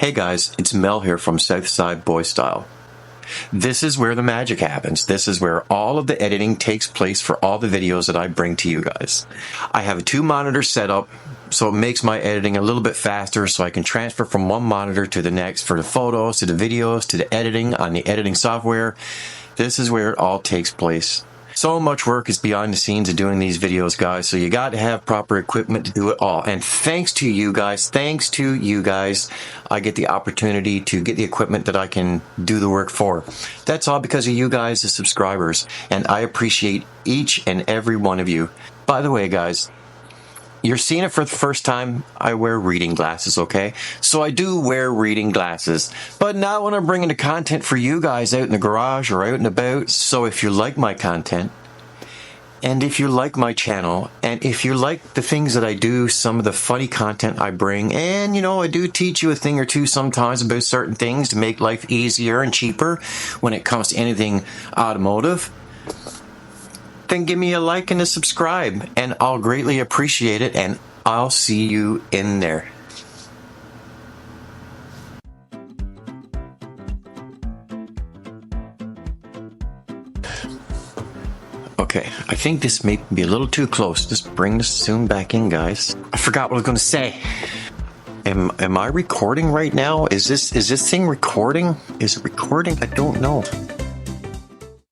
Hey guys, it's Mel here from Southsideboystyle. This is where the magic happens. This is where all of the editing takes place for all the videos that I bring to you guys. I have a 2-monitor setup, so it makes my editing a little bit faster so I can transfer from one monitor to the next for the photos, to the videos, to the editing on the editing software. This is where it all takes place. So much work is behind the scenes of doing these videos, guys, so you got to have proper equipment to do it all. And thanks to you guys, I get the opportunity to get the equipment that I can do the work for. That's all because of you guys, the subscribers, and I appreciate each and every one of you. By the way, guys, you're seeing it for the first time. I wear reading glasses, okay? So I do wear reading glasses. But now when I'm bringing the content for you guys out in the garage or out and about, so if you like my content, and if you like my channel, and if you like the things that I do, some of the funny content I bring, and I do teach you a thing or two sometimes about certain things to make life easier and cheaper when it comes to anything automotive, then give me a like and a subscribe, and I'll greatly appreciate it, and I'll see you in there. Okay, I think this may be a little too close. Just bring this soon back in, guys. I forgot what I was going to say. Am I recording right now? Is this thing recording? Is it recording? I don't know.